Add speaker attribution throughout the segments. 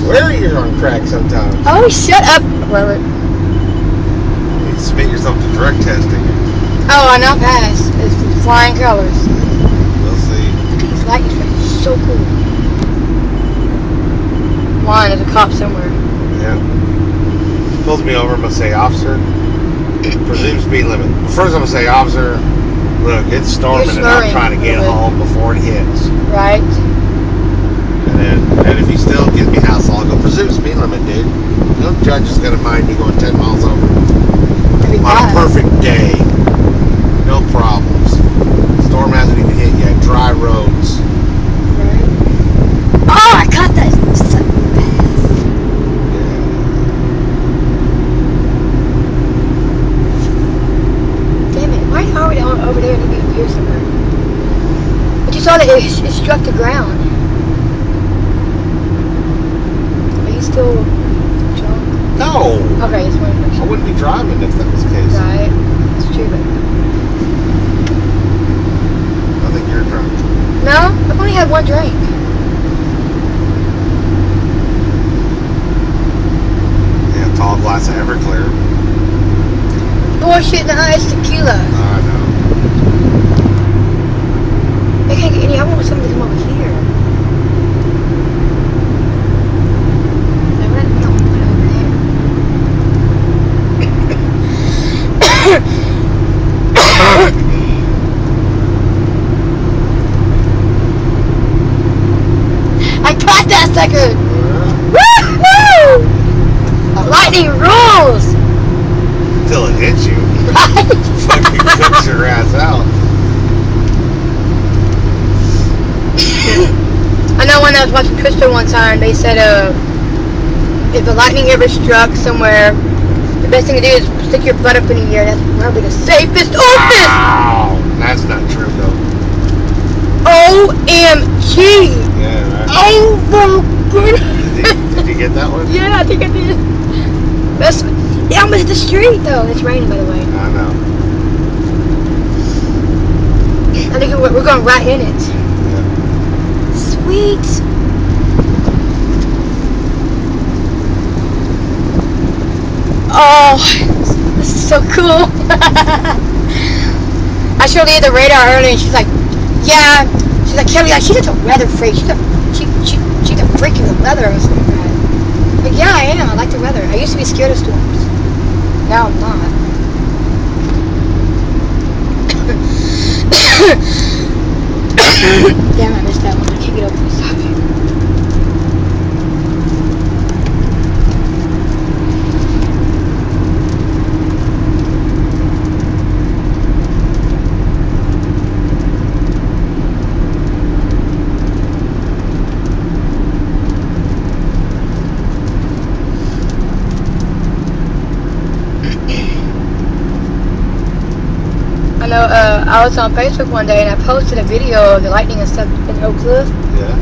Speaker 1: swear you're on crack sometimes.
Speaker 2: Oh, shut up. Whatever.
Speaker 1: You submit yourself to drug testing.
Speaker 2: Oh, I now pass. It's flying colors.
Speaker 1: We'll see.
Speaker 2: These lightning strikes are so cool. One, there's a cop somewhere.
Speaker 1: Yeah. Pulls me over, I'm gonna say, officer, presumed speed limit. First I'm gonna say, officer, look, it's storming and I'm trying to get home before it hits.
Speaker 2: Right.
Speaker 1: And if he still gives me hassle, I'll go, presumed speed limit, dude. No judge is gonna mind you going 10 miles over. On a perfect day. No problems. Storm hasn't even hit yet. Dry roads.
Speaker 2: Right. Oh, I caught that. So fast. Damn it. Why are we over there and even here somewhere? But you saw that it struck the ground. Are you still drunk?
Speaker 1: No.
Speaker 2: Okay, just wanted to make sure.
Speaker 1: I wouldn't be driving if that was the case.
Speaker 2: Right. It's true, but...
Speaker 1: I think you're drunk.
Speaker 2: No, I've only had one drink.
Speaker 1: Yeah, tall glass of Everclear.
Speaker 2: Bullshit, no, it's tequila.
Speaker 1: I know.
Speaker 2: I can't get any. I want somebody to come over here. No, we're not going over there. I caught that sucker! Woo! Lightning rules!
Speaker 1: Until it hits you.
Speaker 2: Right?
Speaker 1: Fucking cooks your ass out.
Speaker 2: I know when I was watching Twister one time, they said if the lightning ever struck somewhere, the best thing to do is stick your butt up in the air. That's probably the safest office!
Speaker 1: Wow! That's not true, though.
Speaker 2: OMG!
Speaker 1: Yeah, right.
Speaker 2: Oh my goodness!
Speaker 1: Did you get that one?
Speaker 2: Yeah, I think I did. That's, it almost hit the street, though. It's raining, by the way.
Speaker 1: I know.
Speaker 2: I think we're going right in it.
Speaker 1: Yeah.
Speaker 2: Sweet. Oh, this is so cool. I showed Leah the radar earlier, and she's like, yeah. She's like, Kelly, she's just a weather freak. She's a freak of the weather or something like that. Like, yeah, I am. I like the weather. I used to be scared of storms. Now I'm not. Damn, I missed that one. I can't get over this topic. I know, I was on Facebook one day and I posted a video of the lightning and stuff in Oak Cliff.
Speaker 1: Yeah.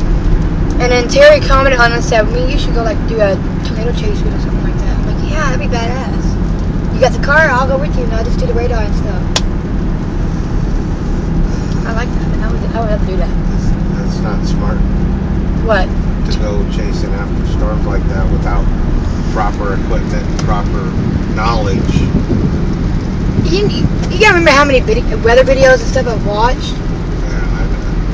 Speaker 2: And then Terry commented on it and said, you should go like do a tornado chase with or something like that. I'm like, yeah, that'd be badass. You got the car, I'll go with you and I'll just do the radar and stuff. I like that. I would have to do that.
Speaker 1: That's not smart.
Speaker 2: What?
Speaker 1: To go chasing after storms like that without proper equipment, proper knowledge.
Speaker 2: You gotta remember how many weather videos and stuff I've watched.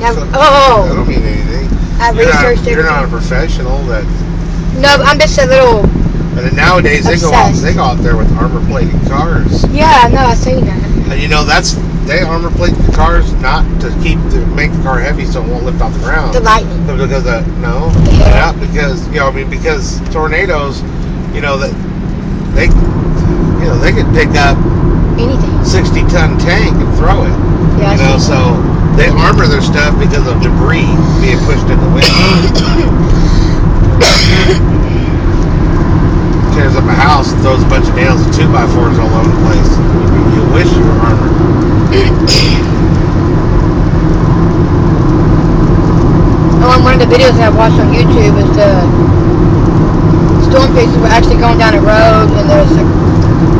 Speaker 1: Yeah,
Speaker 2: Now,
Speaker 1: that don't mean anything.
Speaker 2: I researched
Speaker 1: You're not a professional. That.
Speaker 2: No, I'm just a little.
Speaker 1: And then nowadays they go out there with armor plated cars.
Speaker 2: Yeah, no, I've seen that.
Speaker 1: And you know they armor plate the cars not to make the car heavy so it won't lift off the ground.
Speaker 2: The lightning.
Speaker 1: Because because tornadoes, that they could pick up
Speaker 2: anything
Speaker 1: 60-ton tank and throw it.
Speaker 2: Yeah.
Speaker 1: So they armor their stuff because of debris being pushed in the wind. Tears up a house, throws a bunch of nails and 2x4s all over the place. You wish you were armored.
Speaker 2: One of the videos that I watched on YouTube is the storm faces were actually going down a road and there's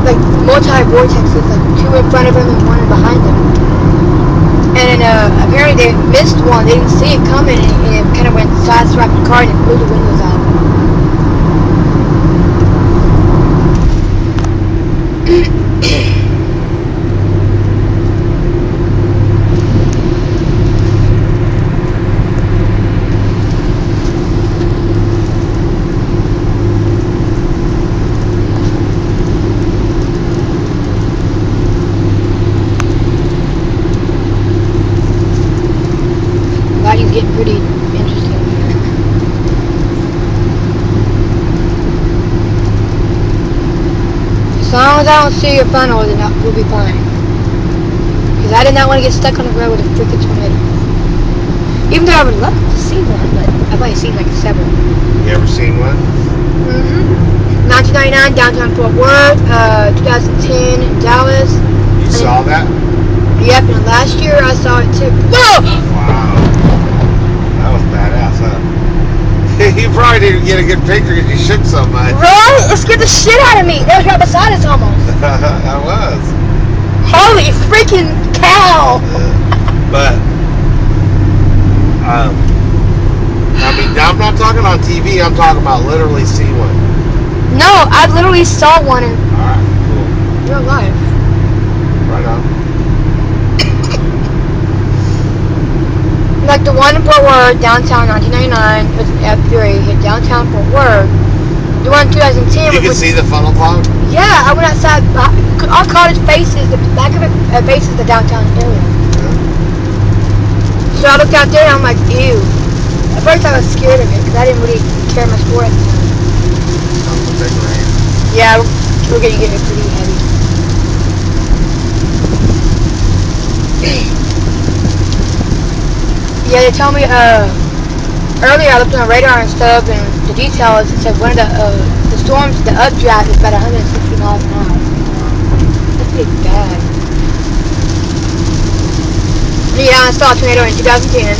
Speaker 2: like multi-vortexes, like two in front of them and one behind them. And apparently they missed one. They didn't see it coming and it kind of went sideswiped the car and it blew the windows out. long as I don't see your funnel, then we'll be fine. Because I did not want to get stuck on the road with a freaking tornado. Even though I would love to see one, but I've only seen like several.
Speaker 1: You ever seen one?
Speaker 2: 1999, downtown Fort Worth. 2010 in Dallas.
Speaker 1: You saw that?
Speaker 2: Yep, and last year I saw it too. Whoa!
Speaker 1: Wow. That was badass, huh? You probably didn't get a good picture because you shook so much.
Speaker 2: Right? It scared the shit out of me. That was right beside us almost.
Speaker 1: I was.
Speaker 2: Holy freaking cow!
Speaker 1: But, I mean, I'm not talking on TV. I'm talking about literally see one.
Speaker 2: No, I literally saw one in
Speaker 1: Alright, cool.
Speaker 2: real life.
Speaker 1: Right on.
Speaker 2: Like the one in Fort Worth, downtown 1999, was an F3, hit downtown Fort Worth. The one in 2010
Speaker 1: You
Speaker 2: was
Speaker 1: can see the funnel cloud?
Speaker 2: yeah, I went outside. Our cottage faces, the back of it faces the downtown area. So I looked out there and I'm like, ew. At first I was scared of it because I didn't really care much for it at the time.
Speaker 1: Sounds a big rain.
Speaker 2: Yeah, we're getting it pretty heavy. Yeah, they told me earlier I looked on the radar and stuff and the details. It said one of the storms, the updraft is about 160 miles an hour. That's pretty bad. Yeah, I saw a tornado in 2010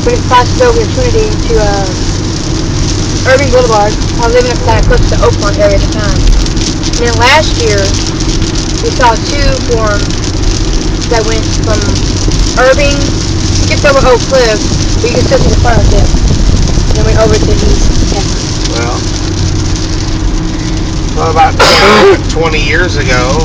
Speaker 2: when it passed over the Trinity to Irving Boulevard. I was living up kind of close to the Oakland area at the time. And then last year we saw two form that went from Irving, skipped over Oak Cliff, but you can still see the front of it. And then went over to East Texas.
Speaker 1: Well, about 20 years ago,